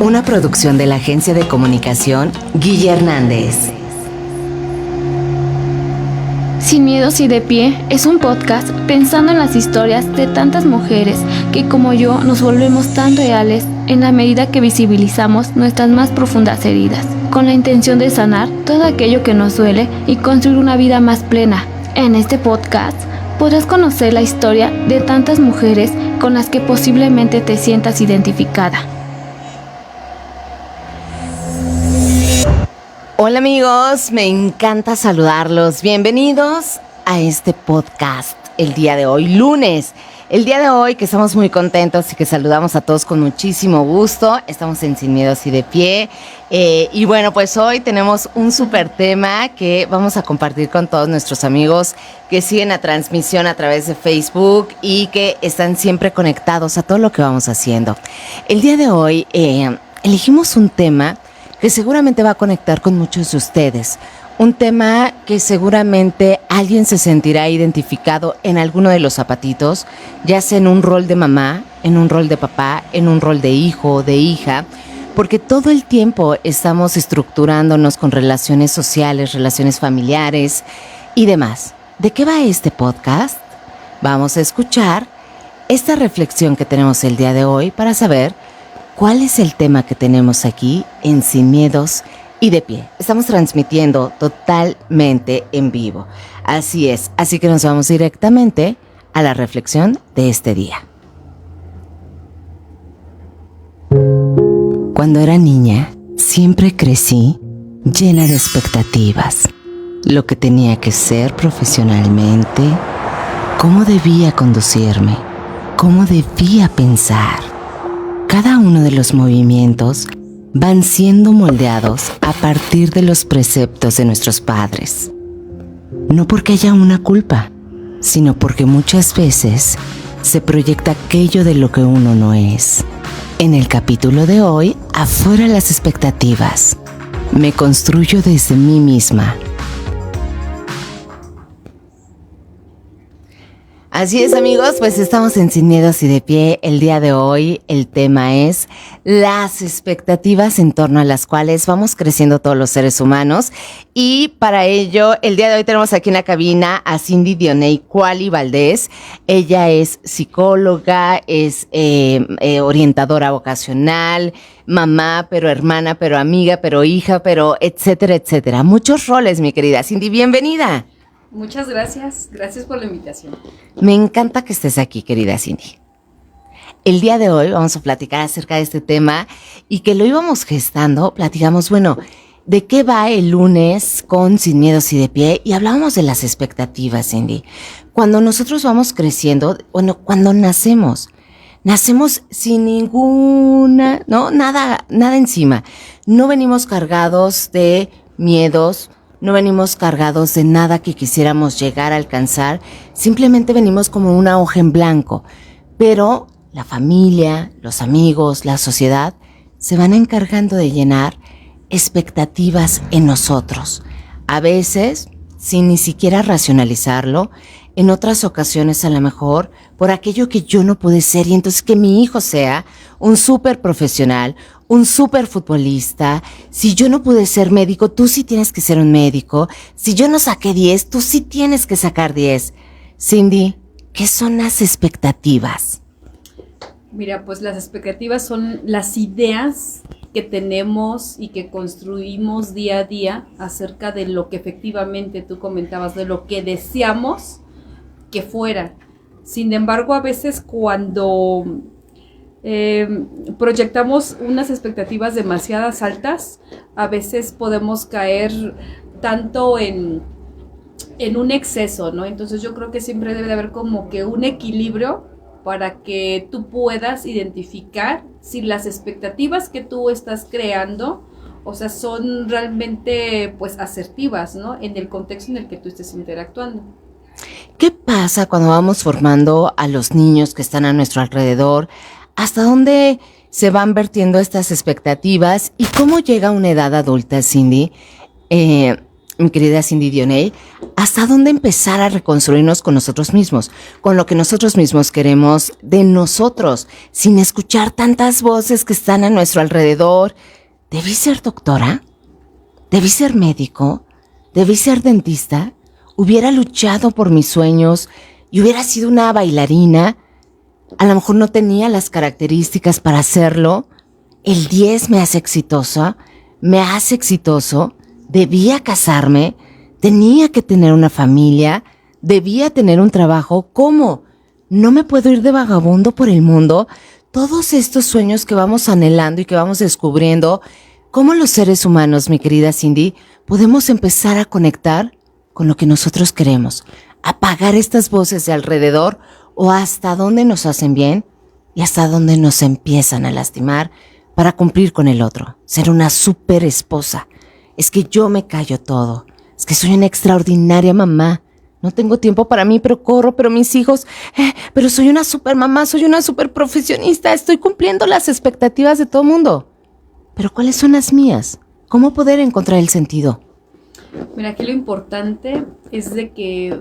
Una producción de la agencia de comunicación Guille Hernández. Sin Miedos y de Pie es un podcast pensando en las historias de tantas mujeres que, como yo, nos volvemos tan reales en la medida que visibilizamos nuestras más profundas heridas, con la intención de sanar todo aquello que nos duele y construir una vida más plena. En este podcast podrás conocer la historia de tantas mujeres con las que posiblemente te sientas identificada. Hola amigos, me encanta saludarlos. Bienvenidos a este podcast el día de hoy, lunes. El día de hoy que estamos muy contentos y que saludamos a todos con muchísimo gusto. Estamos en Sin Miedos y de Pie. Y bueno, pues hoy tenemos un súper tema que vamos a compartir con todos nuestros amigos que siguen la transmisión a través de Facebook y que están siempre conectados a todo lo que vamos haciendo. El día de hoy elegimos un tema que seguramente va a conectar con muchos de ustedes. Un tema que seguramente alguien se sentirá identificado en alguno de los zapatitos, ya sea en un rol de mamá, en un rol de papá, en un rol de hijo o de hija, porque todo el tiempo estamos estructurándonos con relaciones sociales, relaciones familiares y demás. ¿De qué va este podcast? Vamos a escuchar esta reflexión que tenemos el día de hoy para saber ¿cuál es el tema que tenemos aquí en Sin Miedos y de Pie? Estamos transmitiendo totalmente en vivo. Así es, así que nos vamos directamente a la reflexión de este día. Cuando era niña, siempre crecí llena de expectativas. Lo que tenía que ser profesionalmente, cómo debía conducirme, cómo debía pensar. Cada uno de los movimientos van siendo moldeados a partir de los preceptos de nuestros padres. No porque haya una culpa, sino porque muchas veces se proyecta aquello de lo que uno no es. En el capítulo de hoy, afuera las expectativas, me construyo desde mí misma. Así es amigos, pues estamos en Sin Miedos y de Pie. El día de hoy el tema es las expectativas en torno a las cuales vamos creciendo todos los seres humanos. Y para ello, el día de hoy tenemos aquí en la cabina a Cindy Dioney Cuali Valdés. Ella es psicóloga, es orientadora vocacional, mamá, pero hermana, pero amiga, pero hija, pero etcétera, etcétera. Muchos roles, mi querida Cindy, bienvenida. Muchas gracias, gracias por la invitación. Me encanta que estés aquí, querida Cindy. El día de hoy vamos a platicar acerca de este tema y que lo íbamos gestando, platicamos, bueno, ¿de qué va el lunes con Sin Miedos y de Pie? Y hablábamos de las expectativas, Cindy. Cuando nosotros vamos creciendo, bueno, cuando nacemos sin ninguna, ¿no? Nada encima. No venimos cargados de miedos, no venimos cargados de nada que quisiéramos llegar a alcanzar, simplemente venimos como una hoja en blanco. Pero la familia, los amigos, la sociedad se van encargando de llenar expectativas en nosotros. A veces, sin ni siquiera racionalizarlo, en otras ocasiones a lo mejor por aquello que yo no pude ser y entonces que mi hijo sea un súper profesional, un súper futbolista. Si yo no pude ser médico, tú sí tienes que ser un médico. Si yo no saqué 10, tú sí tienes que sacar 10. Cindy, ¿qué son las expectativas? Mira, pues las expectativas son las ideas que tenemos y que construimos día a día acerca de lo que efectivamente tú comentabas, de lo que deseamos que fuera. Sin embargo, a veces cuando proyectamos unas expectativas demasiadas altas, a veces podemos caer tanto en un exceso, ¿no? Entonces yo creo que siempre debe de haber como que un equilibrio para que tú puedas identificar si las expectativas que tú estás creando, o sea, son realmente pues asertivas, ¿no? En el contexto en el que tú estés interactuando. ¿Qué pasa cuando vamos formando a los niños que están a nuestro alrededor? ¿Hasta dónde se van vertiendo estas expectativas? ¿Y cómo llega una edad adulta, Cindy, mi querida Cindy Dioney, hasta dónde empezar a reconstruirnos con nosotros mismos, con lo que nosotros mismos queremos de nosotros, sin escuchar tantas voces que están a nuestro alrededor. ¿Debí ser doctora? ¿Debí ser médico? ¿Debí ser dentista? ¿Hubiera luchado por mis sueños y hubiera sido una bailarina? A lo mejor no tenía las características para hacerlo. El 10 me hace exitosa, me hace exitoso. Debía casarme, tenía que tener una familia, debía tener un trabajo. ¿Cómo? ¿No me puedo ir de vagabundo por el mundo? Todos estos sueños que vamos anhelando y que vamos descubriendo, ¿cómo los seres humanos, mi querida Cindy, podemos empezar a conectar con lo que nosotros queremos? Apagar estas voces de alrededor o hasta dónde nos hacen bien y hasta dónde nos empiezan a lastimar para cumplir con el otro, ser una súper esposa. Es que yo me callo todo, es que soy una extraordinaria mamá, no tengo tiempo para mí, pero corro, pero mis hijos, pero soy una súper mamá, soy una súper profesionista, estoy cumpliendo las expectativas de todo el mundo. Pero ¿cuáles son las mías? ¿Cómo poder encontrar el sentido? Mira, aquí lo importante es de que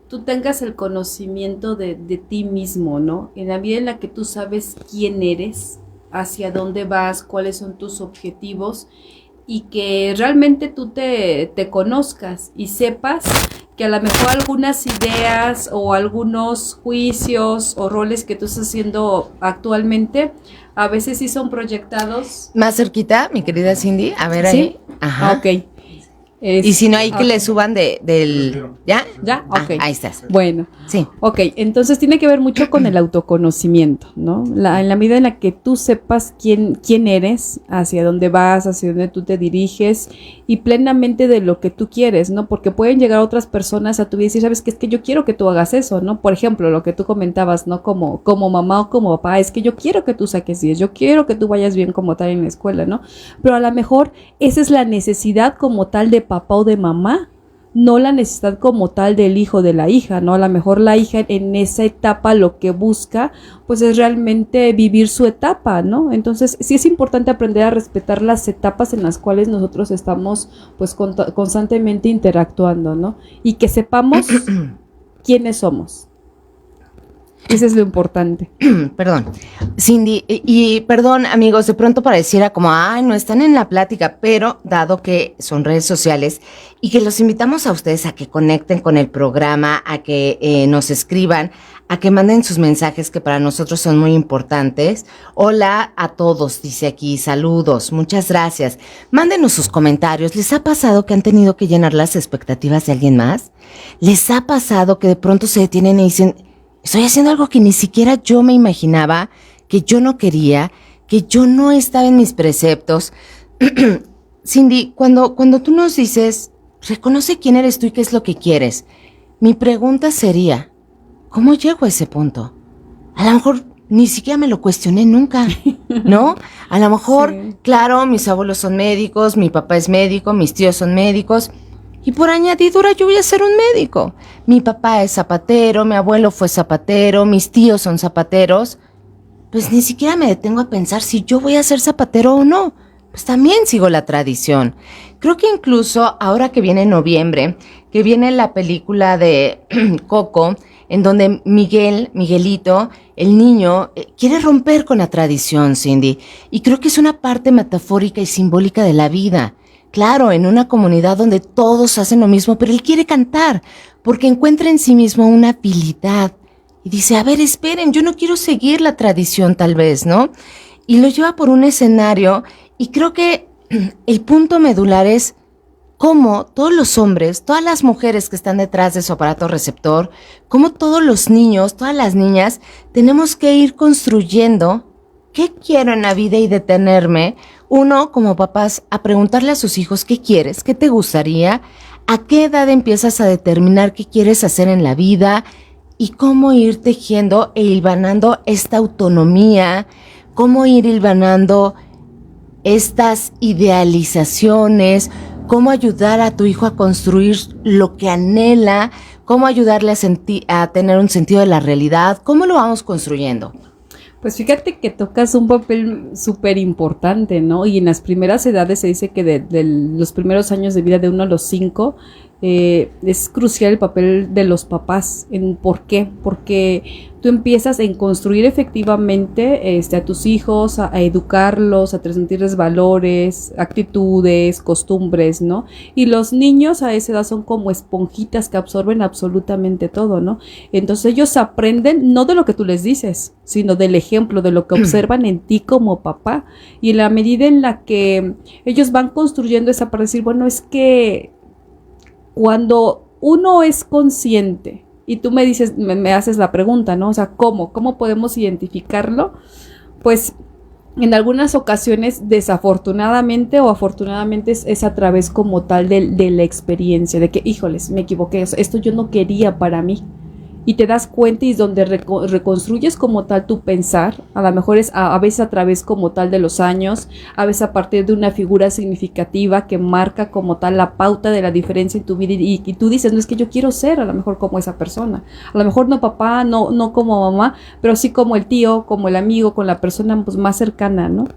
tú tengas el conocimiento de ti mismo, ¿no? En la medida en la que tú sabes quién eres, hacia dónde vas, cuáles son tus objetivos y que realmente tú te conozcas y sepas que a lo mejor algunas ideas o algunos juicios o roles que tú estás haciendo actualmente a veces sí son proyectados. Más cerquita, mi querida Cindy, a ver ahí. ¿Sí? Ajá. Ok. Y si no, hay que le suban del... ¿Ya? ¿Ya? Ok. Ahí estás. Bueno. Sí. Ok, entonces tiene que ver mucho con el autoconocimiento, ¿no? En la medida en la que tú sepas quién eres, hacia dónde vas, hacia dónde tú te diriges y plenamente de lo que tú quieres, ¿no? Porque pueden llegar otras personas a tu vida y decir, ¿sabes qué? Es que yo quiero que tú hagas eso, ¿no? Por ejemplo, lo que tú comentabas, ¿no? Como mamá o como papá, es que yo quiero que tú saques 10, yo quiero que tú vayas bien como tal en la escuela, ¿no? Pero a lo mejor esa es la necesidad como tal de papá o de mamá, no la necesidad como tal del hijo o de la hija, ¿no? A lo mejor la hija en esa etapa lo que busca, pues es realmente vivir su etapa, ¿no? Entonces sí es importante aprender a respetar las etapas en las cuales nosotros estamos pues constantemente interactuando, ¿no? Y que sepamos quiénes somos. Eso es lo importante. Perdón, Cindy, y perdón amigos, de pronto pareciera como, ay, no están en la plática, pero dado que son redes sociales y que los invitamos a ustedes a que conecten con el programa, a que nos escriban, a que manden sus mensajes que para nosotros son muy importantes. Hola a todos, dice aquí, saludos, muchas gracias. Mándenos sus comentarios. ¿Les ha pasado que han tenido que llenar las expectativas de alguien más? ¿Les ha pasado que de pronto se detienen y dicen, estoy haciendo algo que ni siquiera yo me imaginaba, que yo no quería, que yo no estaba en mis preceptos? Cindy, cuando tú nos dices, reconoce quién eres tú y qué es lo que quieres, mi pregunta sería, ¿cómo llego a ese punto? A lo mejor ni siquiera me lo cuestioné nunca, ¿no? A lo mejor, sí. Claro, mis abuelos son médicos, mi papá es médico, mis tíos son médicos, y por añadidura yo voy a ser un médico. Mi papá es zapatero, mi abuelo fue zapatero, mis tíos son zapateros. Pues ni siquiera me detengo a pensar si yo voy a ser zapatero o no. Pues también sigo la tradición. Creo que incluso ahora que viene noviembre, que viene la película de Coco, en donde Miguelito, el niño, quiere romper con la tradición, Cindy. Y creo que es una parte metafórica y simbólica de la vida. Claro, en una comunidad donde todos hacen lo mismo, pero él quiere cantar porque encuentra en sí mismo una habilidad y dice, a ver, esperen, yo no quiero seguir la tradición tal vez, ¿no? Y lo lleva por un escenario y creo que el punto medular es cómo todos los hombres, todas las mujeres que están detrás de su aparato receptor, cómo todos los niños, todas las niñas, tenemos que ir construyendo qué quiero en la vida y detenerme. Uno, como papás, a preguntarle a sus hijos qué quieres, qué te gustaría, a qué edad empiezas a determinar qué quieres hacer en la vida y cómo ir tejiendo e hilvanando esta autonomía, cómo ir hilvanando estas idealizaciones, cómo ayudar a tu hijo a construir lo que anhela, cómo ayudarle a tener un sentido de la realidad, cómo lo vamos construyendo. Pues fíjate que tocas un papel súper importante, ¿no? Y en las primeras edades se dice que de los primeros años de vida de 1 a los 5 es crucial el papel de los papás. ¿Por qué? Porque tú empiezas en construir efectivamente a tus hijos, a educarlos, a transmitirles valores, actitudes, costumbres, ¿no? Y los niños a esa edad son como esponjitas que absorben absolutamente todo, ¿no? Entonces ellos aprenden no de lo que tú les dices, sino del ejemplo, de lo que observan en ti como papá. Y en la medida en la que ellos van construyendo esa para decir, bueno, es que cuando uno es consciente, y tú me dices, me haces la pregunta, ¿no? O sea, ¿cómo podemos identificarlo? Pues en algunas ocasiones, desafortunadamente o afortunadamente, es a través como tal de la experiencia, de que, híjoles, me equivoqué, o sea, esto yo no quería para mí. Y te das cuenta y es donde reconstruyes como tal tu pensar, a lo mejor es a veces a través como tal de los años, a veces a partir de una figura significativa que marca como tal la pauta de la diferencia en tu vida y tú dices, no es que yo quiero ser a lo mejor como esa persona, a lo mejor no papá, no como mamá, pero sí como el tío, como el amigo, con la persona pues más cercana, ¿no?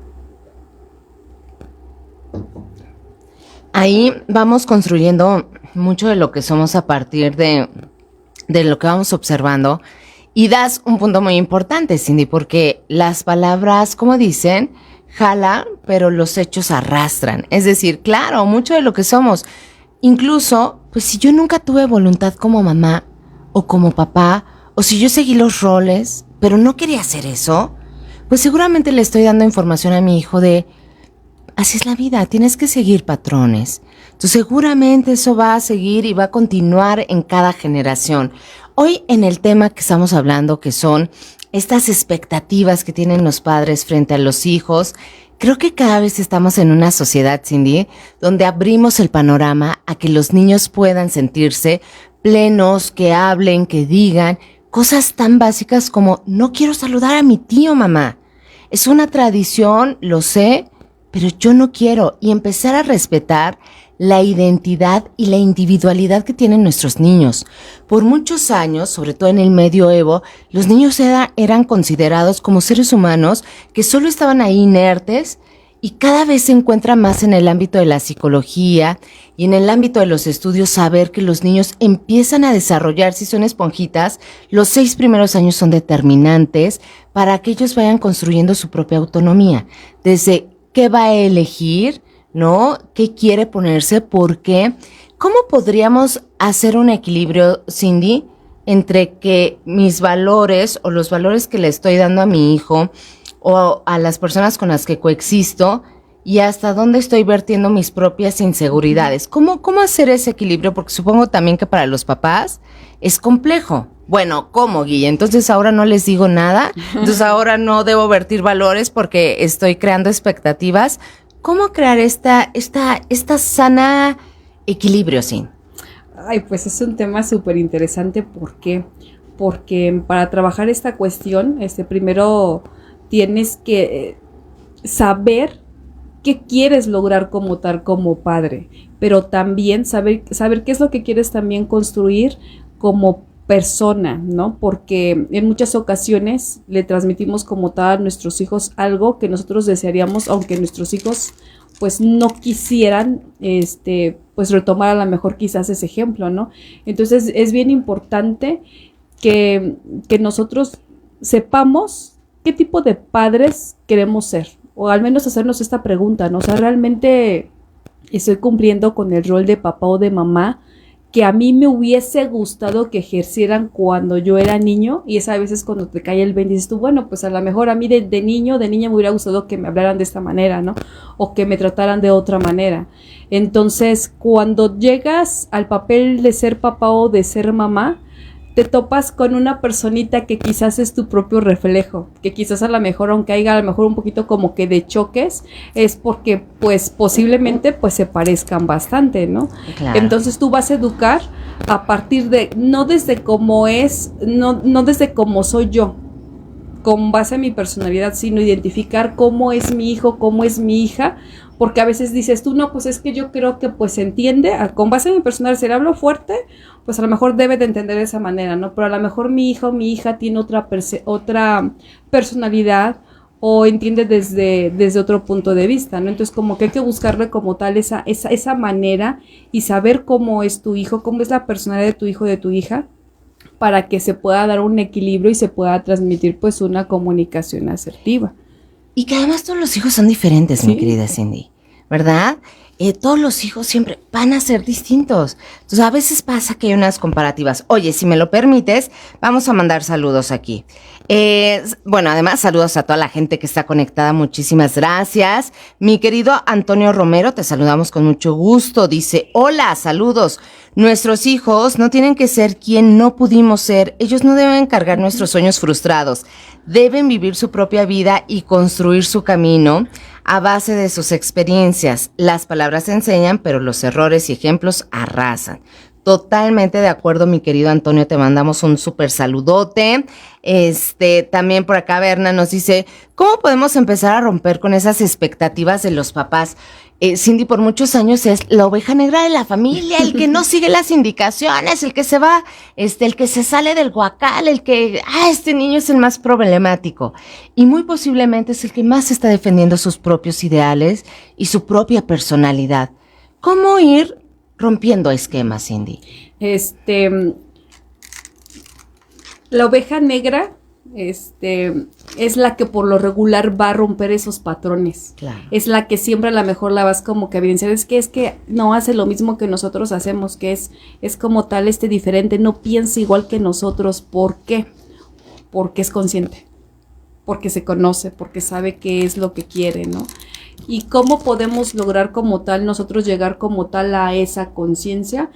Ahí vamos construyendo mucho de lo que somos a partir de lo que vamos observando, y das un punto muy importante, Cindy, porque las palabras, como dicen, jalan, pero los hechos arrastran. Es decir, claro, mucho de lo que somos, incluso, pues si yo nunca tuve voluntad como mamá o como papá, o si yo seguí los roles, pero no quería hacer eso, pues seguramente le estoy dando información a mi hijo de, así es la vida, tienes que seguir patrones. Entonces seguramente eso va a seguir y va a continuar en cada generación. Hoy en el tema que estamos hablando, que son estas expectativas que tienen los padres frente a los hijos, creo que cada vez estamos en una sociedad, Cindy, donde abrimos el panorama a que los niños puedan sentirse plenos, que hablen, que digan cosas tan básicas como no quiero saludar a mi tío, mamá. Es una tradición, lo sé, pero yo no quiero, y empezar a respetar la identidad y la individualidad que tienen nuestros niños. Por muchos años, sobre todo en el medioevo, los niños eran considerados como seres humanos que solo estaban ahí inertes, y cada vez se encuentra más en el ámbito de la psicología y en el ámbito de los estudios saber que los niños empiezan a desarrollarse y son esponjitas. Los 6 primeros años son determinantes para que ellos vayan construyendo su propia autonomía. Desde qué va a elegir, ¿no? ¿Qué quiere ponerse? ¿Por qué? ¿Cómo podríamos hacer un equilibrio, Cindy, entre que mis valores o los valores que le estoy dando a mi hijo o a las personas con las que coexisto y hasta dónde estoy vertiendo mis propias inseguridades? ¿Cómo hacer ese equilibrio? Porque supongo también que para los papás es complejo. Bueno, ¿cómo, Guille? Entonces ahora no les digo nada, entonces ahora no debo vertir valores porque estoy creando expectativas. ¿Cómo crear esta sana equilibrio, sí? Ay, pues es un tema súper interesante. ¿Por qué? Porque para trabajar esta cuestión, primero tienes que saber qué quieres lograr como tal, como padre, pero también saber qué es lo que quieres también construir como persona, ¿no? Porque en muchas ocasiones le transmitimos como tal a nuestros hijos algo que nosotros desearíamos, aunque nuestros hijos pues no quisieran pues retomar a lo mejor quizás ese ejemplo, ¿no? Entonces es bien importante que nosotros sepamos qué tipo de padres queremos ser, o al menos hacernos esta pregunta, ¿no? O sea, ¿realmente estoy cumpliendo con el rol de papá o de mamá que a mí me hubiese gustado que ejercieran cuando yo era niño? Y es a veces cuando te cae el 20 y dices tú, bueno, pues a lo mejor a mí de niña me hubiera gustado que me hablaran de esta manera, ¿no? O que me trataran de otra manera. Entonces, cuando llegas al papel de ser papá o de ser mamá, te topas con una personita que quizás es tu propio reflejo, que quizás a lo mejor, aunque haya a lo mejor un poquito como que de choques, es porque pues posiblemente pues se parezcan bastante, ¿no? Claro. Entonces tú vas a educar a partir de, no desde cómo es, no desde cómo soy yo, con base en mi personalidad, sino identificar cómo es mi hijo, cómo es mi hija, porque a veces dices tú, no, pues es que yo creo que pues se entiende, con base en mi personalidad, si le hablo fuerte, pues a lo mejor debe de entender de esa manera, ¿no? Pero a lo mejor mi hijo o mi hija tiene otra personalidad, o entiende desde otro punto de vista, ¿no? Entonces como que hay que buscarle como tal esa manera y saber cómo es tu hijo, cómo es la personalidad de tu hijo o de tu hija, para que se pueda dar un equilibrio y se pueda transmitir pues una comunicación asertiva. Y que además todos los hijos son diferentes, Sí. mi querida Cindy, ¿verdad? Todos los hijos siempre van a ser distintos. Entonces, a veces pasa que hay unas comparativas. Oye, si me lo permites, vamos a mandar saludos aquí. Bueno, además, saludos a toda la gente que está conectada. Muchísimas gracias. Mi querido Antonio Romero, te saludamos con mucho gusto. Dice, hola, saludos. Nuestros hijos no tienen que ser quien no pudimos ser. Ellos no deben cargar nuestros sueños frustrados. Deben vivir su propia vida y construir su camino a base de sus experiencias. Las palabras enseñan, pero los errores y ejemplos arrasan. Totalmente de acuerdo, mi querido Antonio, te mandamos un súper saludote. También por acá Berna nos dice, ¿cómo podemos empezar a romper con esas expectativas de los papás? Cindy por muchos años es la oveja negra de la familia, el que no sigue las indicaciones, el que se va, el que se sale del guacal, el que, este niño es el más problemático. Y muy posiblemente es el que más está defendiendo sus propios ideales y su propia personalidad. ¿Cómo ir rompiendo esquemas, Cindy? La oveja negra, es la que por lo regular va a romper esos patrones. Claro. Es la que siempre a lo mejor la vas como que a evidenciar, es que no hace lo mismo que nosotros hacemos, que es como tal diferente, no piensa igual que nosotros. ¿Por qué? Porque es consciente, porque se conoce, porque sabe qué es lo que quiere, ¿no? ¿Y cómo podemos lograr como tal, nosotros llegar como tal a esa conciencia?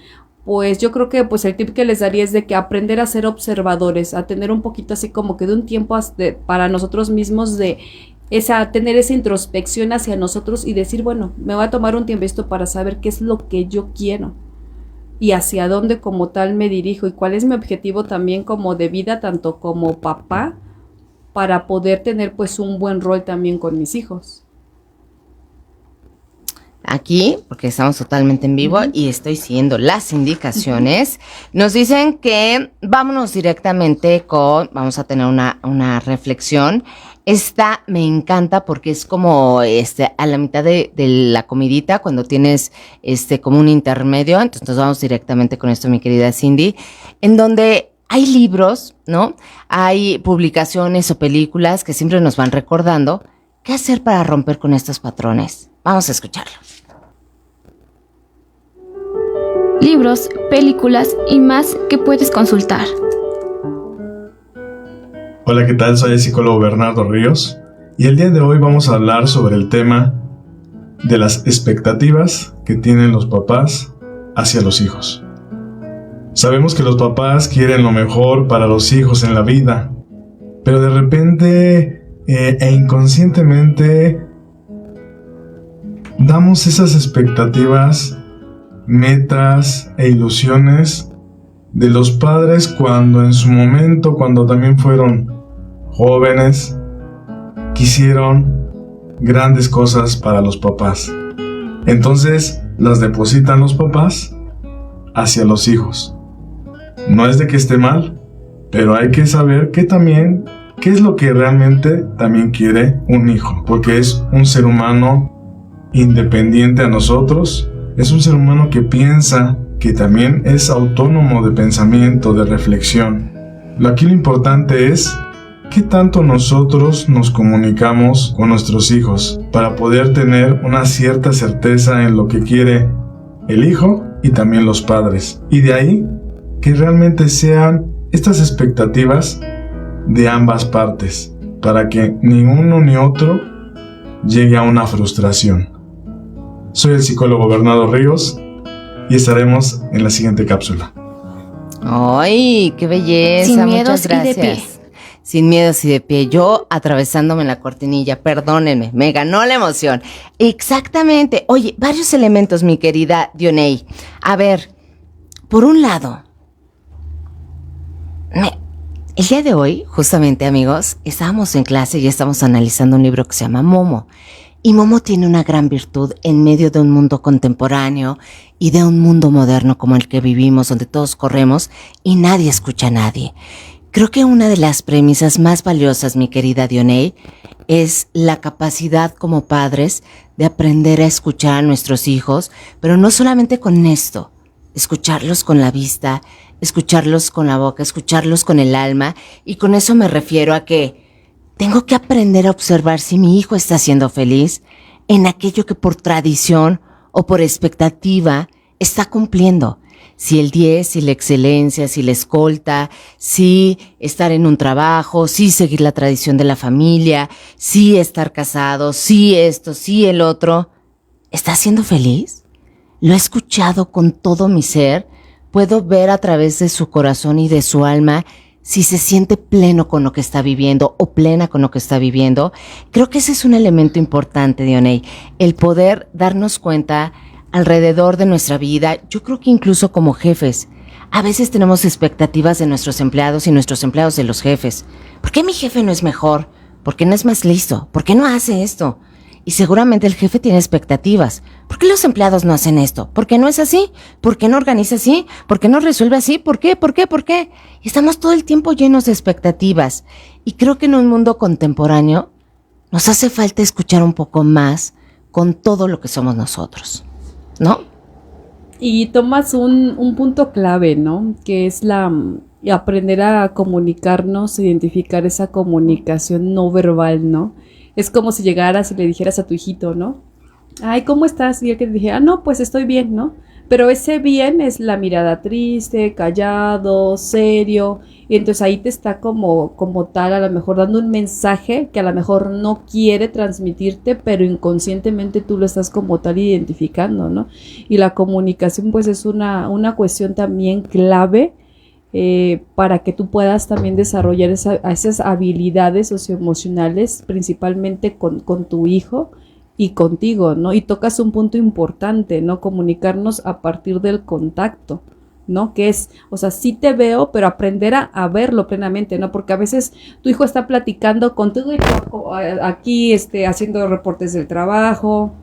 Pues yo creo que pues el tip que les daría es de que aprender a ser observadores, a tener un poquito así como que de un tiempo para nosotros mismos, tener esa introspección hacia nosotros y decir, bueno, me voy a tomar un tiempo esto para saber qué es lo que yo quiero y hacia dónde como tal me dirijo y cuál es mi objetivo también como de vida, tanto como papá, para poder tener pues un buen rol también con mis hijos. Aquí, porque estamos totalmente en vivo y estoy siguiendo las indicaciones, nos dicen que vámonos directamente vamos a tener una reflexión. Esta me encanta porque es como a la mitad de la comidita, cuando tienes como un intermedio. Entonces nos vamos directamente con esto, mi querida Cindy, en donde hay libros, ¿no? Hay publicaciones o películas que siempre nos van recordando qué hacer para romper con estos patrones. Vamos a escucharlo. Libros, películas y más que puedes consultar. Hola, ¿qué tal? Soy el psicólogo Bernardo Ríos y el día de hoy vamos a hablar sobre el tema de las expectativas que tienen los papás hacia los hijos. Sabemos que los papás quieren lo mejor para los hijos en la vida, pero de repente e inconscientemente damos esas expectativas, metas e ilusiones de los padres cuando en su momento, cuando también fueron jóvenes, quisieron grandes cosas para los papás. Entonces las depositan los papás hacia los hijos. No es de que esté mal, pero hay que saber qué es lo que realmente también quiere un hijo, porque es un ser humano independiente a nosotros. Es un ser humano que piensa, que también es autónomo de pensamiento, de reflexión. Aquí lo importante es qué tanto nosotros nos comunicamos con nuestros hijos para poder tener una cierta certeza en lo que quiere el hijo y también los padres. Y de ahí que realmente sean estas expectativas de ambas partes, para que ni uno ni otro llegue a una frustración. Soy el psicólogo Bernardo Ríos y estaremos en la siguiente cápsula. ¡Ay, qué belleza! Sin Muchas miedos y de gracias. pie. Sin miedos y de pie. Yo atravesándome la cortinilla, perdónenme, me ganó la emoción. Exactamente. Oye, varios elementos, mi querida Dionei. A ver, por un lado, El día de hoy, justamente amigos, estábamos en clase y estamos analizando un libro que se llama Momo. Y Momo tiene una gran virtud en medio de un mundo contemporáneo y de un mundo moderno como el que vivimos, donde todos corremos y nadie escucha a nadie. Creo que una de las premisas más valiosas, mi querida Dionei, es la capacidad como padres de aprender a escuchar a nuestros hijos, pero no solamente con esto, escucharlos con la vista, escucharlos con la boca, escucharlos con el alma, y con eso me refiero a que tengo que aprender a observar si mi hijo está siendo feliz en aquello que por tradición o por expectativa está cumpliendo. Si el 10, si la excelencia, si la escolta, si estar en un trabajo, si seguir la tradición de la familia, si estar casado, si esto, si el otro. ¿Está siendo feliz? Lo he escuchado con todo mi ser. Puedo ver a través de su corazón y de su alma si se siente pleno con lo que está viviendo o plena con lo que está viviendo. Creo que ese es un elemento importante, Dionei, el poder darnos cuenta alrededor de nuestra vida. Yo creo que incluso como jefes, a veces tenemos expectativas de nuestros empleados y nuestros empleados de los jefes. ¿Por qué mi jefe no es mejor? ¿Por qué no es más listo? ¿Por qué no hace esto? Y seguramente el jefe tiene expectativas. ¿Por qué los empleados no hacen esto? ¿Por qué no es así? ¿Por qué no organiza así? ¿Por qué no resuelve así? ¿Por qué? ¿Por qué? ¿Por qué? Y estamos todo el tiempo llenos de expectativas. Y creo que en un mundo contemporáneo nos hace falta escuchar un poco más con todo lo que somos nosotros, ¿no? Y tomas un punto clave, ¿no? Que es aprender a comunicarnos, identificar esa comunicación no verbal, ¿no? Es como si llegaras y le dijeras a tu hijito, ¿no? Ay, ¿cómo estás? Y él que te dijera, no, pues estoy bien, ¿no? Pero ese bien es la mirada triste, callado, serio. Y entonces ahí te está como tal, a lo mejor dando un mensaje que a lo mejor no quiere transmitirte, pero inconscientemente tú lo estás como tal identificando, ¿no? Y la comunicación pues es una cuestión también clave para que tú puedas también desarrollar esas habilidades socioemocionales, principalmente con tu hijo y contigo, ¿no? Y tocas un punto importante, ¿no? Comunicarnos a partir del contacto, ¿no? Que es, o sea, sí te veo, pero aprender a verlo plenamente, ¿no? Porque a veces tu hijo está platicando contigo y tú aquí haciendo reportes del trabajo,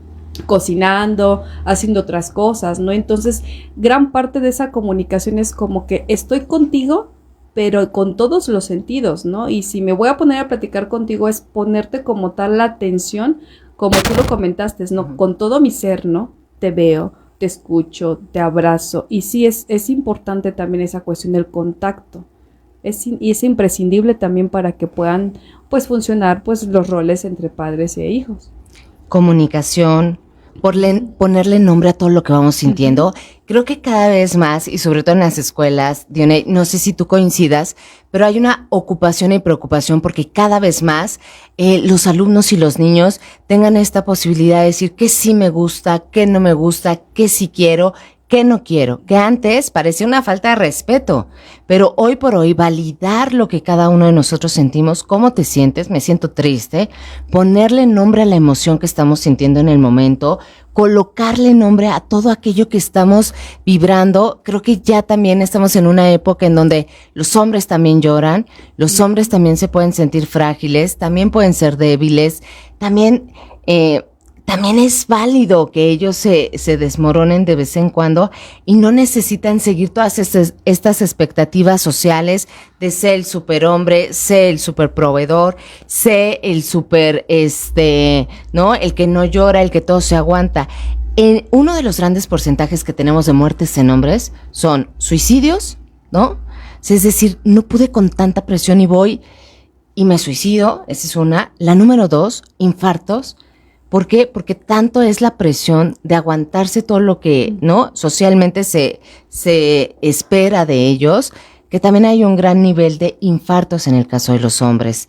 cocinando, haciendo otras cosas, ¿no? Entonces, gran parte de esa comunicación es como que estoy contigo, pero con todos los sentidos, ¿no? Y si me voy a poner a platicar contigo es ponerte como tal la atención, como tú lo comentaste, ¿no? Con todo mi ser, ¿no? Te veo, te escucho, te abrazo. Y sí, es importante también esa cuestión del contacto. Y es imprescindible también para que puedan, pues, funcionar, pues, los roles entre padres e hijos. Comunicación, ponerle nombre a todo lo que vamos sintiendo. Uh-huh. Creo que cada vez más, y sobre todo en las escuelas, Dionei, no sé si tú coincidas, pero hay una ocupación y preocupación porque cada vez más los alumnos y los niños tengan esta posibilidad de decir qué sí me gusta, qué no me gusta, qué sí quiero, qué no quiero, que antes parecía una falta de respeto, pero hoy por hoy validar lo que cada uno de nosotros sentimos, cómo te sientes, me siento triste, ponerle nombre a la emoción que estamos sintiendo en el momento, colocarle nombre a todo aquello que estamos vibrando. Creo que ya también estamos en una época en donde los hombres también lloran, los hombres también se pueden sentir frágiles, también pueden ser débiles, también es válido que ellos se desmoronen de vez en cuando y no necesitan seguir todas estas expectativas sociales de ser el superhombre, ser el superproveedor, ser el super, ¿no? El que no llora, el que todo se aguanta. Uno de los grandes porcentajes que tenemos de muertes en hombres son suicidios, ¿no? Es decir, no pude con tanta presión y voy y me suicido, esa es una. La número 2, infartos. ¿Por qué? Porque tanto es la presión de aguantarse todo lo que, ¿no? Socialmente se espera de ellos, que también hay un gran nivel de infartos en el caso de los hombres.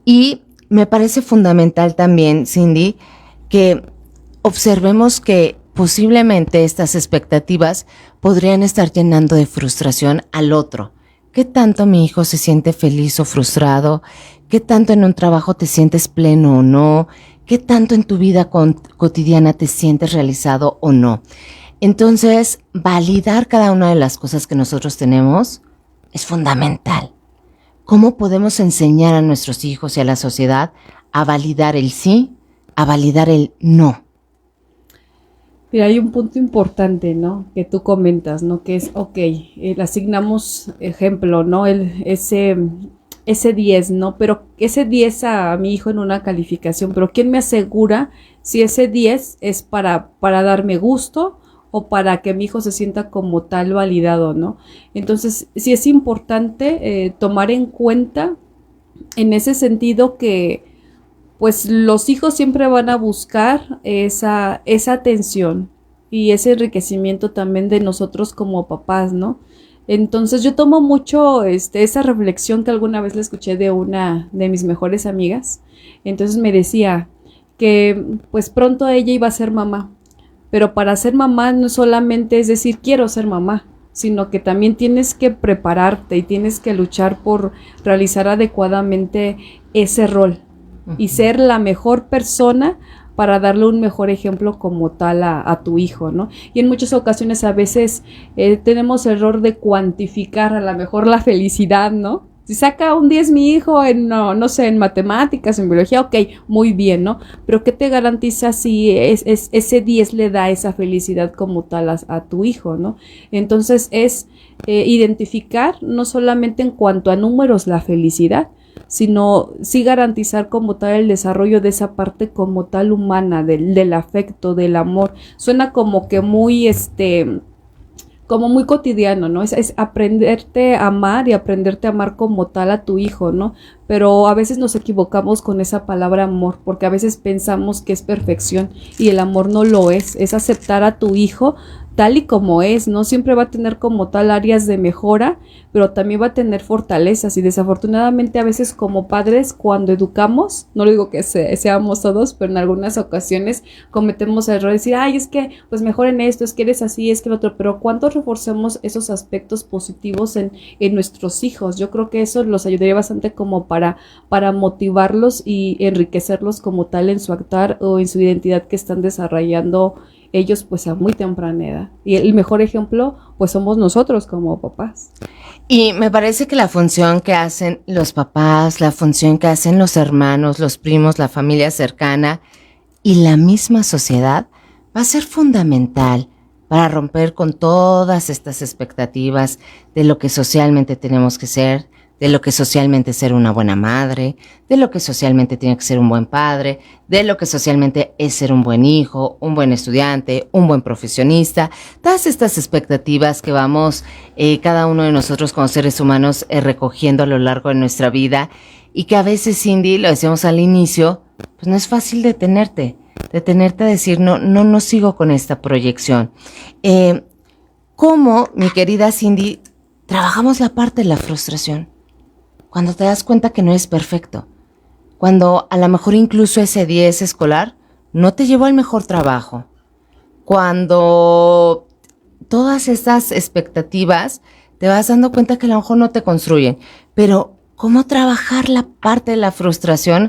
Y me parece fundamental también, Cindy, que observemos que posiblemente estas expectativas podrían estar llenando de frustración al otro. ¿Qué tanto mi hijo se siente feliz o frustrado? ¿Qué tanto en un trabajo te sientes pleno o no? ¿Qué tanto en tu vida cotidiana te sientes realizado o no? Entonces, validar cada una de las cosas que nosotros tenemos es fundamental. ¿Cómo podemos enseñar a nuestros hijos y a la sociedad a validar el sí, a validar el no? Mira, hay un punto importante, ¿no? Que tú comentas, ¿no? Que es, le asignamos ejemplo, ¿no? Ese 10, ¿no? Pero ese 10 a mi hijo en una calificación, pero ¿quién me asegura si ese 10 es para darme gusto o para que mi hijo se sienta como tal validado, ¿no? Entonces, sí es importante tomar en cuenta en ese sentido que pues los hijos siempre van a buscar esa atención y ese enriquecimiento también de nosotros como papás, ¿no? Entonces yo tomo mucho esa reflexión que alguna vez le escuché de una de mis mejores amigas. Entonces me decía que pues pronto ella iba a ser mamá, pero para ser mamá no solamente es decir quiero ser mamá, sino que también tienes que prepararte y tienes que luchar por realizar adecuadamente ese rol y ser la mejor persona para darle un mejor ejemplo como tal a tu hijo, ¿no? Y en muchas ocasiones a veces tenemos el error de cuantificar a lo mejor la felicidad, ¿no? Si saca un 10 mi hijo en, no sé, en matemáticas, en biología, ok, muy bien, ¿no? Pero ¿qué te garantiza si ese 10 le da esa felicidad como tal a tu hijo, ¿no? Entonces es identificar no solamente en cuanto a números la felicidad, sino sí garantizar como tal el desarrollo de esa parte como tal humana, del afecto, del amor. Suena como que muy como muy cotidiano, ¿no? Es aprenderte a amar y aprenderte a amar como tal a tu hijo, ¿no? Pero a veces nos equivocamos con esa palabra amor, porque a veces pensamos que es perfección y el amor no lo es aceptar a tu hijo tal y como es, ¿no? Siempre va a tener como tal áreas de mejora, pero también va a tener fortalezas y desafortunadamente a veces como padres cuando educamos, no lo digo que seamos todos, pero en algunas ocasiones cometemos el error de decir, ay, es que pues mejor en esto, es que eres así, es que el otro, pero ¿cuánto reforcemos esos aspectos positivos en nuestros hijos? Yo creo que eso los ayudaría bastante como para motivarlos y enriquecerlos como tal en su actuar o en su identidad que están desarrollando ellos pues a muy temprana edad. Y el mejor ejemplo pues somos nosotros como papás. Y me parece que la función que hacen los papás, la función que hacen los hermanos, los primos, la familia cercana y la misma sociedad va a ser fundamental para romper con todas estas expectativas de lo que socialmente tenemos que ser, de lo que socialmente es ser una buena madre, de lo que socialmente tiene que ser un buen padre, de lo que socialmente es ser un buen hijo, un buen estudiante, un buen profesionista. Todas estas expectativas que vamos cada uno de nosotros como seres humanos recogiendo a lo largo de nuestra vida y que a veces, Cindy, lo decíamos al inicio, pues no es fácil detenerte a decir, no sigo con esta proyección. ¿Cómo, mi querida Cindy, trabajamos la parte de la frustración? Cuando te das cuenta que no es perfecto, cuando a lo mejor incluso ese 10 escolar no te llevó al mejor trabajo, cuando todas estas expectativas te vas dando cuenta que a lo mejor no te construyen, pero ¿cómo trabajar la parte de la frustración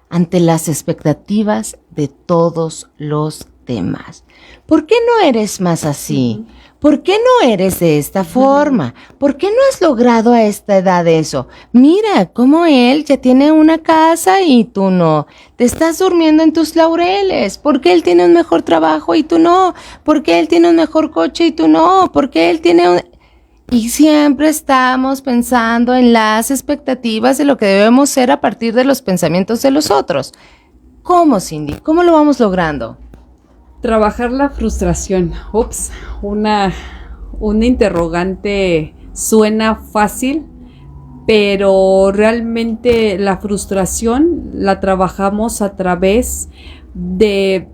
ante las expectativas de todos los demás? ¿Por qué no eres más así? ¿Por qué no eres de esta forma? ¿Por qué no has logrado a esta edad eso? Mira, cómo él ya tiene una casa y tú no. Te estás durmiendo en tus laureles. ¿Por qué él tiene un mejor trabajo y tú no? ¿Por qué él tiene un mejor coche y tú no? ¿Por qué él tiene un...? Y siempre estamos pensando en las expectativas de lo que debemos ser a partir de los pensamientos de los otros. ¿Cómo, Cindy? ¿Cómo lo vamos logrando? Trabajar la frustración. Ups, una interrogante suena fácil, pero realmente la frustración la trabajamos a través de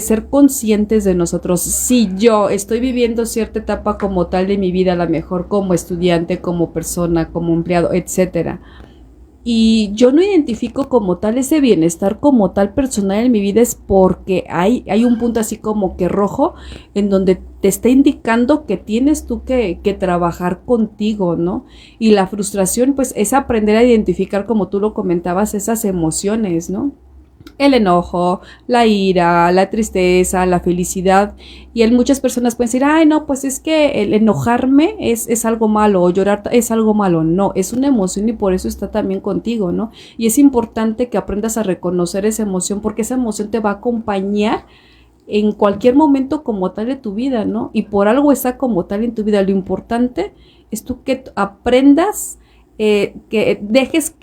ser conscientes de nosotros. Si yo estoy viviendo cierta etapa como tal de mi vida, a lo mejor como estudiante, como persona, como empleado, etcétera, y yo no identifico como tal ese bienestar como tal personal en mi vida, es porque hay un punto así como que rojo en donde te está indicando que tienes tú que trabajar contigo, ¿no? Y la frustración pues es aprender a identificar, como tú lo comentabas, esas emociones, ¿no? el enojo, la ira, la tristeza, la felicidad. Y muchas personas pueden decir, ay, no, pues es que el enojarme es algo malo, o llorar es algo malo. No, es una emoción y por eso está también contigo, ¿no? Y es importante que aprendas a reconocer esa emoción, porque esa emoción te va a acompañar en cualquier momento como tal de tu vida, ¿no? Y por algo está como tal en tu vida. Lo importante es tú que aprendas, que dejes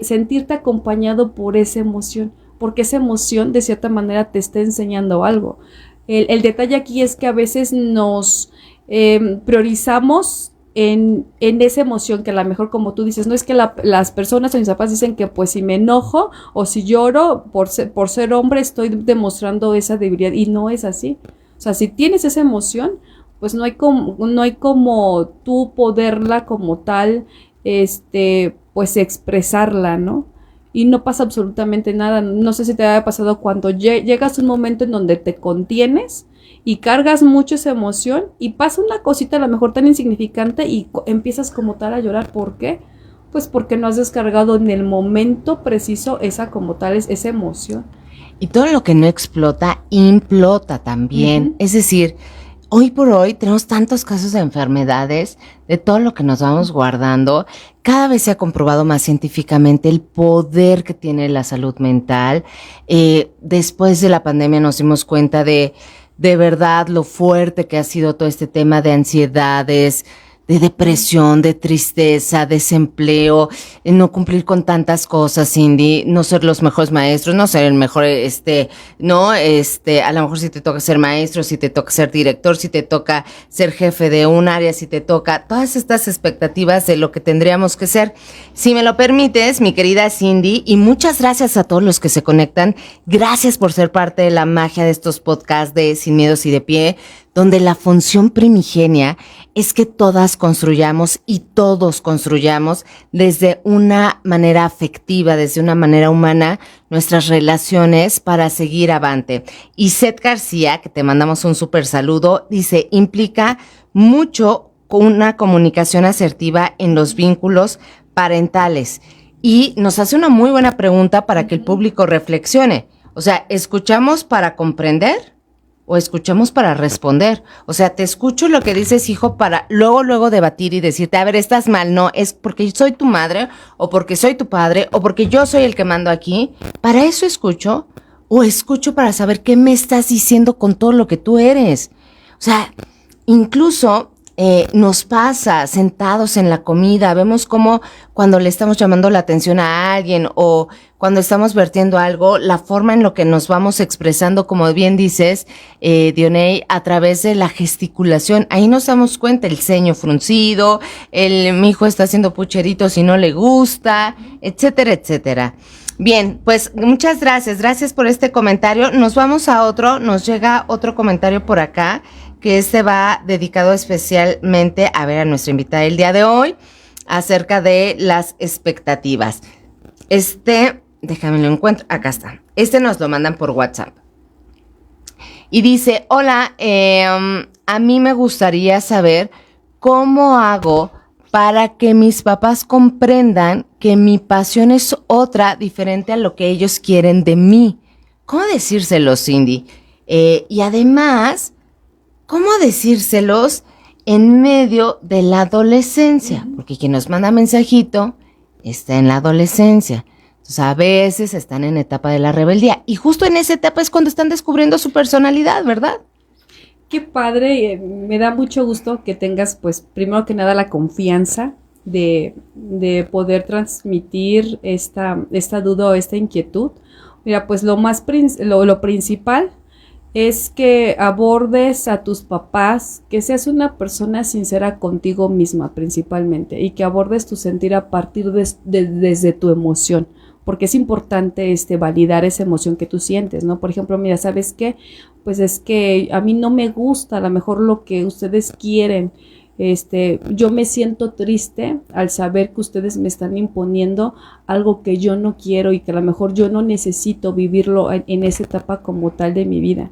sentirte acompañado por esa emoción, porque esa emoción de cierta manera te está enseñando algo. El detalle aquí es que a veces nos priorizamos en esa emoción, que a lo mejor, como tú dices, no es que las personas o mis papás dicen que pues si me enojo o si lloro por ser hombre estoy demostrando esa debilidad, y no es así. O sea, si tienes esa emoción, pues no hay como tú poderla como tal, pues expresarla, ¿no? Y no pasa absolutamente nada. No sé si te haya pasado cuando llegas a un momento en donde te contienes y cargas mucho esa emoción y pasa una cosita a lo mejor tan insignificante y empiezas como tal a llorar. ¿Por qué? Pues porque no has descargado en el momento preciso esa como tal, esa emoción. Y todo lo que no explota, implota también. Uh-huh. Es decir, hoy por hoy tenemos tantos casos de enfermedades, de todo lo que nos vamos guardando. Cada vez se ha comprobado más científicamente el poder que tiene la salud mental. Después de la pandemia nos dimos cuenta de verdad lo fuerte que ha sido todo este tema de ansiedades, de depresión, de tristeza, desempleo, no cumplir con tantas cosas, Cindy, no ser los mejores maestros, no ser el mejor, a lo mejor si te toca ser maestro, si te toca ser director, si te toca ser jefe de un área, si te toca todas estas expectativas de lo que tendríamos que ser. Si me lo permites, mi querida Cindy, y muchas gracias a todos los que se conectan, gracias por ser parte de la magia de estos podcasts de Sin Miedos y de Pie, donde la función primigenia es que todas construyamos y todos construyamos desde una manera afectiva, desde una manera humana, nuestras relaciones para seguir avante. Y Seth García, que te mandamos un súper saludo, dice, implica mucho una comunicación asertiva en los vínculos parentales. Y nos hace una muy buena pregunta para que el público reflexione. O sea, ¿escuchamos para comprender o escuchamos para responder? O sea, te escucho lo que dices, hijo, para luego debatir y decirte, a ver, estás mal, no, es porque soy tu madre, o porque soy tu padre, o porque yo soy el que mando aquí. ¿Para eso escucho? ¿O escucho para saber qué me estás diciendo con todo lo que tú eres? O sea, incluso nos pasa sentados en la comida, vemos como cuando le estamos llamando la atención a alguien o cuando estamos vertiendo algo, la forma en lo que nos vamos expresando, como bien dices, Dionei, a través de la gesticulación, ahí nos damos cuenta, el ceño fruncido, mi hijo está haciendo pucheritos y no le gusta, etcétera, etcétera. Bien, pues muchas gracias por este comentario. Nos vamos a otro, nos llega otro comentario por acá, que va dedicado especialmente a nuestra invitada del día de hoy, acerca de las expectativas. Déjame lo encuentro, acá está. Nos lo mandan por WhatsApp. Y dice, hola, a mí me gustaría saber cómo hago para que mis papás comprendan que mi pasión es otra, diferente a lo que ellos quieren de mí. ¿Cómo decírselo, Cindy? Y además, ¿cómo decírselos en medio de la adolescencia? Porque quien nos manda mensajito está en la adolescencia. Entonces, a veces están en etapa de la rebeldía. Y justo en esa etapa es cuando están descubriendo su personalidad, ¿verdad? Qué padre, me da mucho gusto que tengas, pues, primero que nada la confianza de poder transmitir esta duda o esta inquietud. Mira, pues lo principal es que abordes a tus papás, que seas una persona sincera contigo misma principalmente y que abordes tu sentir a partir desde tu emoción, porque es importante validar esa emoción que tú sientes, ¿no? Por ejemplo, mira, ¿sabes qué? Pues es que a mí no me gusta a lo mejor lo que ustedes quieren. Yo me siento triste al saber que ustedes me están imponiendo algo que yo no quiero y que a lo mejor yo no necesito vivirlo en esa etapa como tal de mi vida.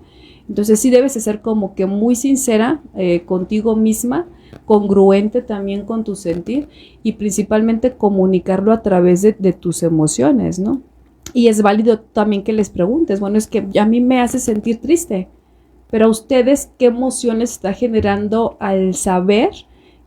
Entonces sí debes de ser como que muy sincera contigo misma, congruente también con tu sentir y principalmente comunicarlo a través de tus emociones, ¿no? Y es válido también que les preguntes, bueno, es que a mí me hace sentir triste, pero a ustedes, ¿qué emociones está generando al saber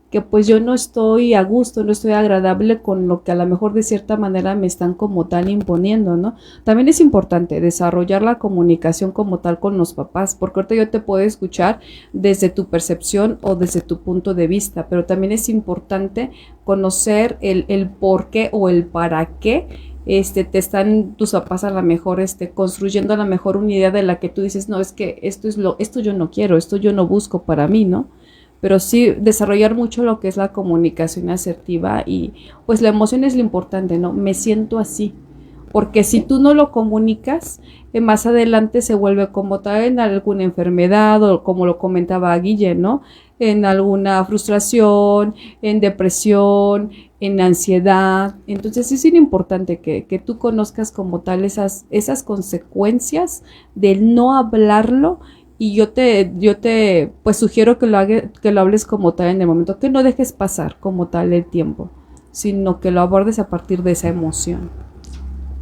que pues yo no estoy a gusto, no estoy agradable con lo que a lo mejor de cierta manera me están como tal imponiendo, ¿no? También es importante desarrollar la comunicación como tal con los papás, porque ahorita yo te puedo escuchar desde tu percepción o desde tu punto de vista, pero también es importante conocer el por qué o el para qué te están tus papás a lo mejor construyendo a lo mejor una idea de la que tú dices, no, es que esto yo no quiero, esto yo no busco para mí, ¿no? Pero sí desarrollar mucho lo que es la comunicación asertiva y pues la emoción es lo importante, ¿no? Me siento así, porque si tú no lo comunicas, más adelante se vuelve como tal en alguna enfermedad o como lo comentaba Guille, ¿no? En alguna frustración, en depresión, en ansiedad. Entonces sí es bien importante que tú conozcas como tal esas consecuencias del no hablarlo. Y yo te pues sugiero que lo hables como tal en el momento, que no dejes pasar como tal el tiempo, sino que lo abordes a partir de esa emoción.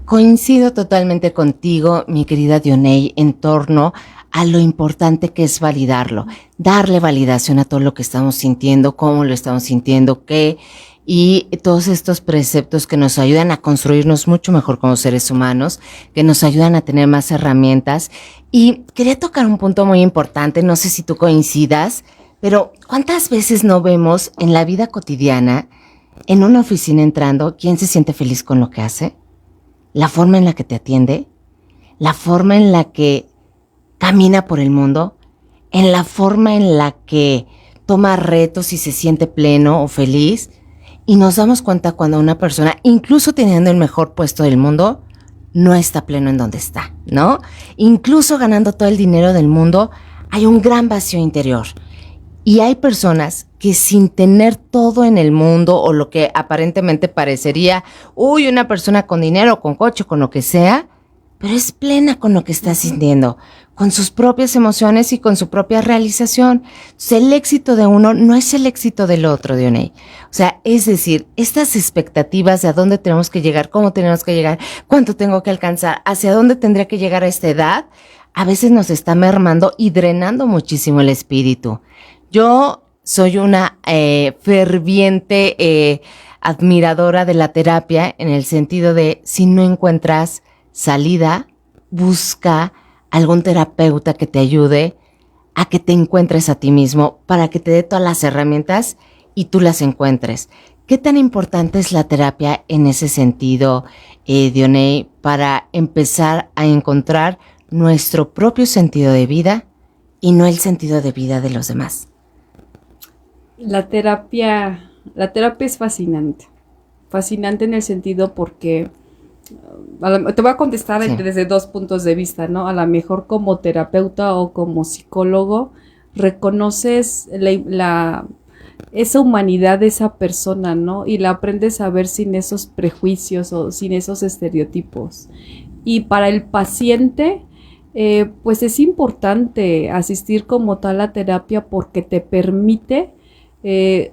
Coincido totalmente contigo, mi querida Dionei, en torno a lo importante que es validarlo, darle validación a todo lo que estamos sintiendo, cómo lo estamos sintiendo, qué, y todos estos preceptos que nos ayudan a construirnos mucho mejor como seres humanos, que nos ayudan a tener más herramientas. Y quería tocar un punto muy importante, no sé si tú coincidas, pero ¿cuántas veces no vemos en la vida cotidiana, en una oficina entrando, quién se siente feliz con lo que hace? La forma en la que te atiende, la forma en la que camina por el mundo, en la forma en la que toma retos y se siente pleno o feliz. Y nos damos cuenta cuando una persona, incluso teniendo el mejor puesto del mundo, no está pleno en donde está, ¿no? Incluso ganando todo el dinero del mundo, hay un gran vacío interior. Y hay personas que sin tener todo en el mundo o lo que aparentemente parecería, una persona con dinero, con coche, con lo que sea, pero es plena con lo que está sintiendo, con sus propias emociones y con su propia realización. Entonces, el éxito de uno no es el éxito del otro, Dionei. O sea, es decir, estas expectativas de a dónde tenemos que llegar, cómo tenemos que llegar, cuánto tengo que alcanzar, hacia dónde tendría que llegar a esta edad, a veces nos está mermando y drenando muchísimo el espíritu. Yo soy una ferviente admiradora de la terapia en el sentido de si no encuentras salida, busca algún terapeuta que te ayude a que te encuentres a ti mismo para que te dé todas las herramientas y tú las encuentres. ¿Qué tan importante es la terapia en ese sentido, Dionei, para empezar a encontrar nuestro propio sentido de vida y no el sentido de vida de los demás? La terapia es fascinante en el sentido porque te voy a contestar desde dos puntos de vista, ¿no? A lo mejor como terapeuta o como psicólogo reconoces esa humanidad de esa persona, ¿no? Y la aprendes a ver sin esos prejuicios o sin esos estereotipos. Y para el paciente, pues es importante asistir como tal a terapia porque te permite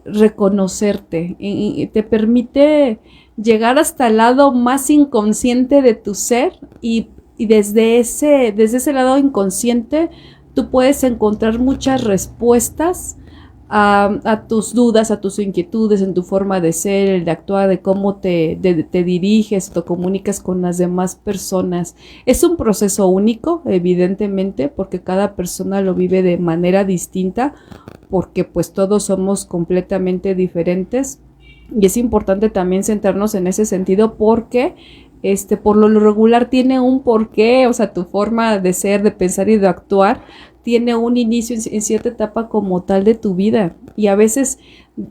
reconocerte y te permite llegar hasta el lado más inconsciente de tu ser y desde ese lado inconsciente tú puedes encontrar muchas respuestas a tus dudas, a tus inquietudes en tu forma de ser, de actuar, de cómo te diriges, te comunicas con las demás personas. Es un proceso único, evidentemente, porque cada persona lo vive de manera distinta, porque pues todos somos completamente diferentes. Y es importante también centrarnos en ese sentido porque por lo regular tiene un porqué, o sea, tu forma de ser, de pensar y de actuar tiene un inicio en cierta etapa como tal de tu vida. Y a veces,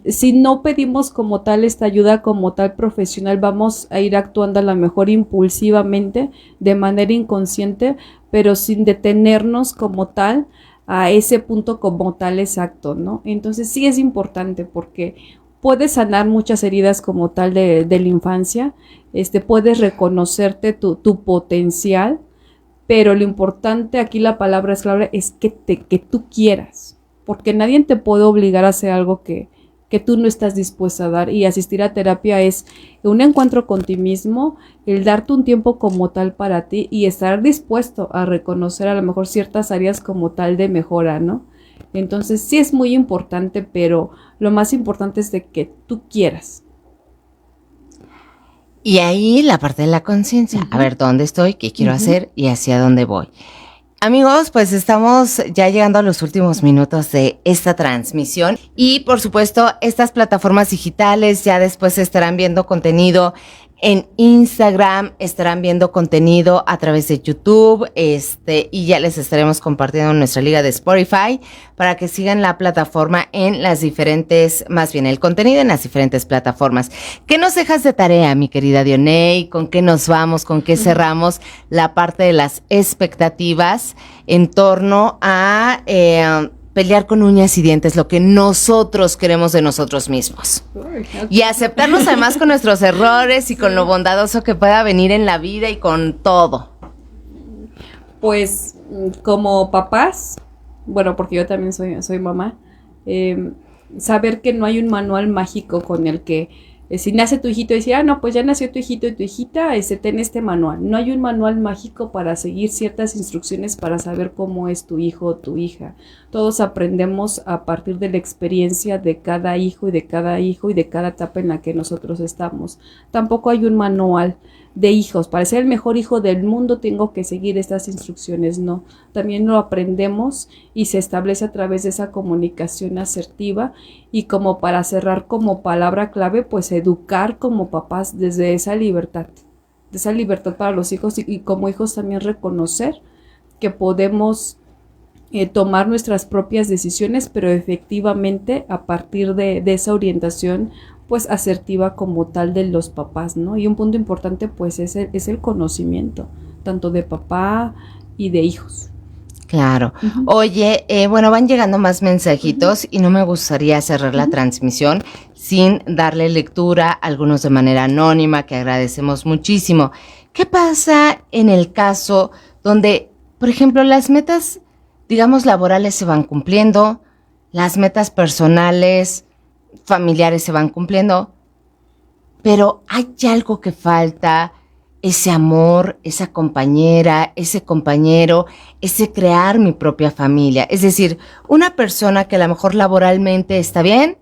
si no pedimos como tal esta ayuda como tal profesional, vamos a ir actuando a lo mejor impulsivamente, de manera inconsciente, pero sin detenernos como tal a ese punto como tal exacto, ¿no? Entonces sí es importante porque puedes sanar muchas heridas como tal de la infancia, puedes reconocerte tu potencial, pero lo importante, aquí la palabra es clave, es que tú quieras, porque nadie te puede obligar a hacer algo que que tú no estás dispuesta a dar. Y asistir a terapia es un encuentro con ti mismo, el darte un tiempo como tal para ti y estar dispuesto a reconocer a lo mejor ciertas áreas como tal de mejora, ¿no? Entonces sí es muy importante, pero lo más importante es de que tú quieras. Y ahí la parte de la conciencia, a ver dónde estoy, qué quiero hacer y hacia dónde voy. Amigos, pues estamos ya llegando a los últimos minutos de esta transmisión y por supuesto estas plataformas digitales ya después estarán viendo contenido en Instagram, estarán viendo contenido a través de YouTube, y ya les estaremos compartiendo en nuestra liga de Spotify para que sigan la plataforma en las diferentes, más bien el contenido en las diferentes plataformas. ¿Qué nos dejas de tarea, mi querida Dionei? ¿Con qué nos vamos? ¿Con qué cerramos la parte de las expectativas en torno a pelear con uñas y dientes lo que nosotros queremos de nosotros mismos? Y aceptarnos además con nuestros errores y con lo bondadoso que pueda venir en la vida y con todo. Pues como papás, bueno, porque yo también soy mamá, saber que no hay un manual mágico con el que si nace tu hijito, decir, no, pues ya nació tu hijito y tu hijita, ten este manual. No hay un manual mágico para seguir ciertas instrucciones para saber cómo es tu hijo o tu hija. Todos aprendemos a partir de la experiencia de cada hijo y de cada etapa en la que nosotros estamos. Tampoco hay un manual de hijos. Para ser el mejor hijo del mundo tengo que seguir estas instrucciones. No, también lo aprendemos y se establece a través de esa comunicación asertiva y como para cerrar como palabra clave, pues educar como papás desde esa libertad para los hijos y como hijos también reconocer que podemos tomar nuestras propias decisiones, pero efectivamente a partir de esa orientación pues asertiva como tal de los papás, ¿no? Y un punto importante pues es el conocimiento, tanto de papá y de hijos. Claro. Oye, bueno, van llegando más mensajitos y no me gustaría cerrar la transmisión sin darle lectura, algunos de manera anónima, que agradecemos muchísimo. ¿Qué pasa en el caso donde, por ejemplo, las metas, digamos, laborales se van cumpliendo, las metas personales, familiares se van cumpliendo, pero hay algo que falta? Ese amor, esa compañera, ese compañero, ese crear mi propia familia. Es decir, una persona que a lo mejor laboralmente está bien,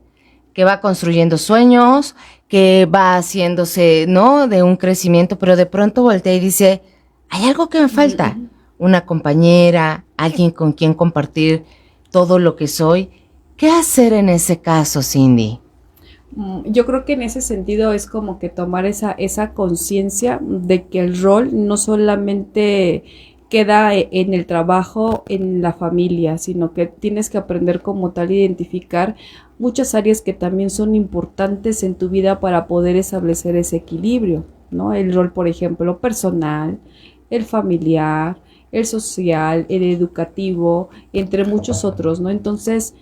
que va construyendo sueños, que va haciéndose, ¿no?, de un crecimiento, pero de pronto voltea y dice, hay algo que me falta. Una compañera, alguien con quien compartir todo lo que soy. ¿Qué hacer en ese caso, Cindy? Yo creo que en ese sentido es como que tomar esa conciencia de que el rol no solamente queda en el trabajo, en la familia, sino que tienes que aprender como tal identificar muchas áreas que también son importantes en tu vida para poder establecer ese equilibrio, ¿no? El rol, por ejemplo, personal, el familiar, el social, el educativo, entre muchos otros, ¿no? Entonces,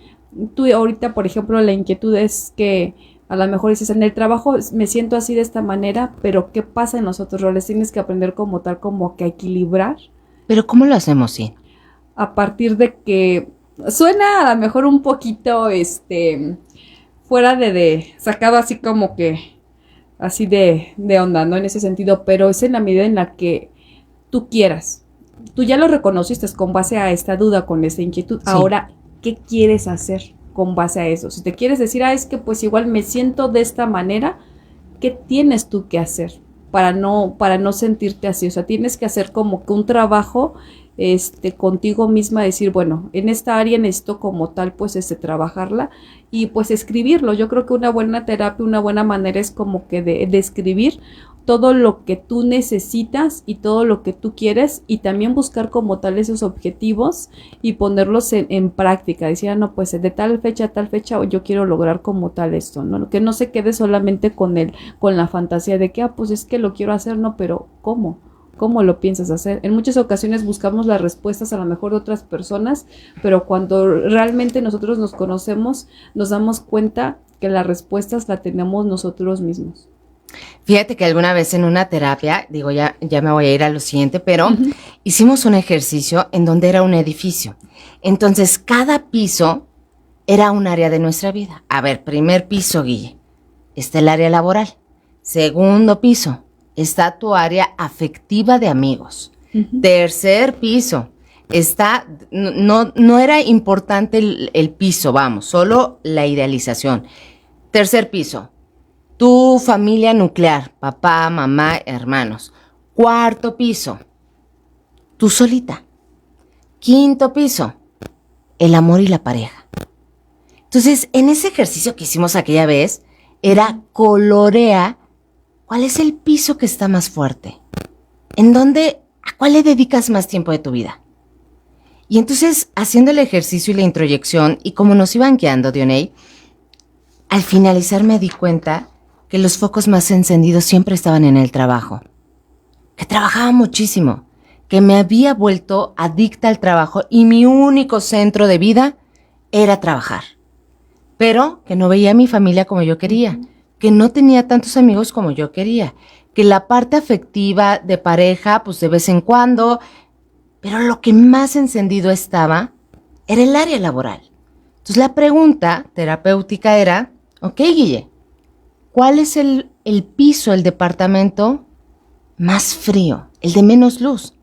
tú ahorita, por ejemplo, la inquietud es que a lo mejor dices, en el trabajo me siento así de esta manera, pero ¿qué pasa en los otros roles? Tienes que aprender como tal, como que a equilibrar. ¿Pero cómo lo hacemos, sí? A partir de que suena a lo mejor un poquito, fuera de sacado así como que, así de onda, ¿no? En ese sentido, pero es en la medida en la que tú quieras. Tú ya lo reconociste con base a esta duda, con esta inquietud. Sí. Ahora, ¿qué quieres hacer con base a eso? Si te quieres decir, es que pues igual me siento de esta manera, ¿qué tienes tú que hacer para no sentirte así? O sea, tienes que hacer como que un trabajo contigo misma, decir, bueno, en esta área necesito como tal, pues, trabajarla y pues escribirlo. Yo creo que una buena terapia, una buena manera es como que de escribir todo lo que tú necesitas y todo lo que tú quieres y también buscar como tal esos objetivos y ponerlos en práctica. Decir, no, pues de tal fecha a tal fecha yo quiero lograr como tal esto, ¿no? Que no se quede solamente con la fantasía de que, pues es que lo quiero hacer, no, pero ¿cómo? ¿Cómo lo piensas hacer? En muchas ocasiones buscamos las respuestas a lo mejor de otras personas, pero cuando realmente nosotros nos conocemos, nos damos cuenta que las respuestas las tenemos nosotros mismos. Fíjate que alguna vez en una terapia, digo, ya me voy a ir a lo siguiente, pero hicimos un ejercicio en donde era un edificio. Entonces, cada piso era un área de nuestra vida. A ver, primer piso, Guille, está el área laboral. Segundo piso, está tu área afectiva de amigos. Tercer piso, no era importante el piso, vamos, solo la idealización. Tercer piso, tu familia nuclear, papá, mamá, hermanos. Cuarto piso, tú solita. Quinto piso, el amor y la pareja. Entonces, en ese ejercicio que hicimos aquella vez, era colorea cuál es el piso que está más fuerte. ¿A cuál le dedicas más tiempo de tu vida? Y entonces, haciendo el ejercicio y la introyección, y como nos iban guiando, Dionei, al finalizar me di cuenta que los focos más encendidos siempre estaban en el trabajo. Que trabajaba muchísimo, que me había vuelto adicta al trabajo y mi único centro de vida era trabajar. Pero que no veía a mi familia como yo quería, que no tenía tantos amigos como yo quería, que la parte afectiva de pareja, pues de vez en cuando, pero lo que más encendido estaba era el área laboral. Entonces la pregunta terapéutica era, ok, Guille, ¿cuál es el piso, el departamento más frío, el de menos luz?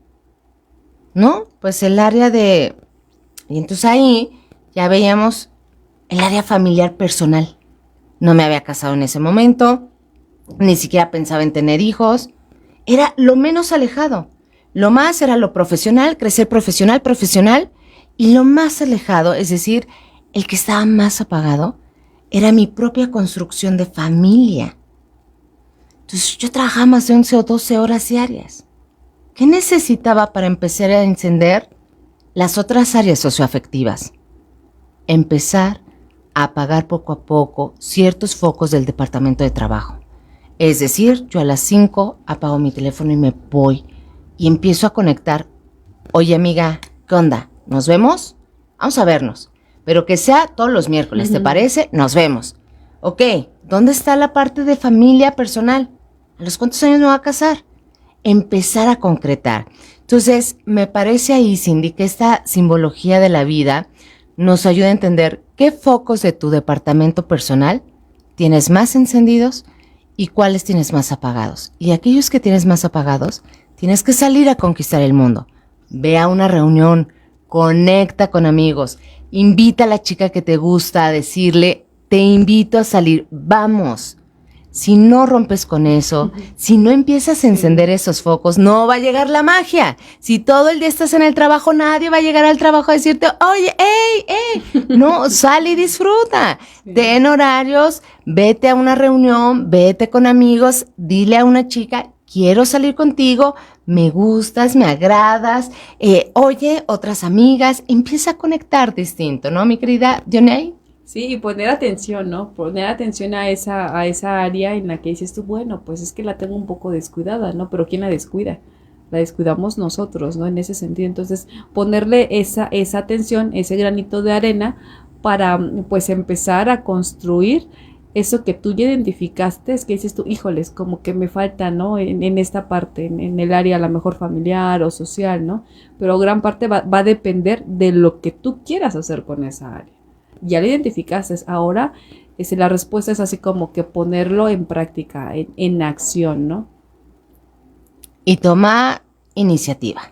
¿No? Pues el área de... Y entonces ahí ya veíamos el área familiar personal. No me había casado en ese momento, ni siquiera pensaba en tener hijos. Era lo menos alejado. Lo más era lo profesional, crecer profesional, y lo más alejado, es decir, el que estaba más apagado, era mi propia construcción de familia. Entonces yo trabajaba más de 11 o 12 horas diarias. ¿Qué necesitaba para empezar a encender las otras áreas socioafectivas? Empezar a apagar poco a poco ciertos focos del departamento de trabajo. Es decir, yo a las 5 apago mi teléfono y me voy y empiezo a conectar. Oye, amiga, ¿qué onda? ¿Nos vemos? Vamos a vernos. Pero que sea todos los miércoles, ¿te parece? Nos vemos. Ok, ¿dónde está la parte de familia personal? ¿A los cuántos años me voy a casar? Empezar a concretar. Entonces, me parece ahí, Cindy, que esta simbología de la vida nos ayuda a entender qué focos de tu departamento personal tienes más encendidos y cuáles tienes más apagados. Y aquellos que tienes más apagados, tienes que salir a conquistar el mundo. Ve a una reunión, conecta con amigos, invita a la chica que te gusta a decirle, te invito a salir, vamos. Si no rompes con eso, si no empiezas a encender esos focos, no va a llegar la magia. Si todo el día estás en el trabajo, nadie va a llegar al trabajo a decirte, oye, ey. No, sal y disfruta. Ten horarios, vete a una reunión, vete con amigos, dile a una chica, quiero salir contigo, me gustas, me agradas, oye, otras amigas, empieza a conectar distinto, ¿no, mi querida Dionei? Sí, y poner atención, ¿no? Poner atención a esa área en la que dices tú, bueno, pues es que la tengo un poco descuidada, ¿no? Pero ¿quién la descuida? La descuidamos nosotros, ¿no? En ese sentido, entonces, ponerle esa atención, ese granito de arena para, pues, empezar a construir eso que tú ya identificaste, es que dices tú, híjoles, como que me falta, ¿no? En esta parte, en el área a lo mejor familiar o social, ¿no? Pero gran parte va a depender de lo que tú quieras hacer con esa área. Ya lo identificaste, ahora la respuesta es así como que ponerlo en práctica, en acción, ¿no? Y toma iniciativa.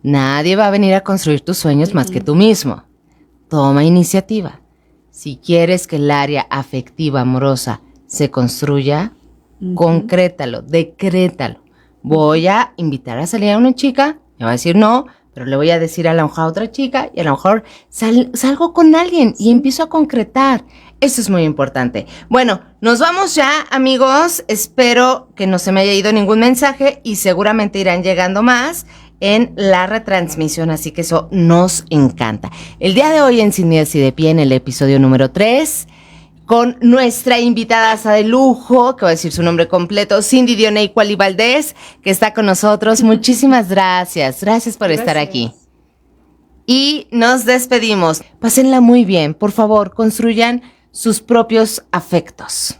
Nadie va a venir a construir tus sueños más que tú mismo. Toma iniciativa. Si quieres que el área afectiva, amorosa, se construya, concrétalo, decrétalo. Voy a invitar a salir a una chica, me va a decir no, pero le voy a decir a lo mejor a otra chica y a lo mejor salgo con alguien y empiezo a concretar. Eso es muy importante. Bueno, nos vamos ya, amigos. Espero que no se me haya ido ningún mensaje y seguramente irán llegando más en la retransmisión, así que eso nos encanta. El día de hoy en Sin Miedo y de Pie, en el episodio número 3, con nuestra invitada de lujo, que va a decir su nombre completo, Cindy Dionei Kuali Valdés, que está con nosotros. Muchísimas gracias. Gracias por estar aquí. Y nos despedimos. Pásenla muy bien. Por favor, construyan sus propios afectos.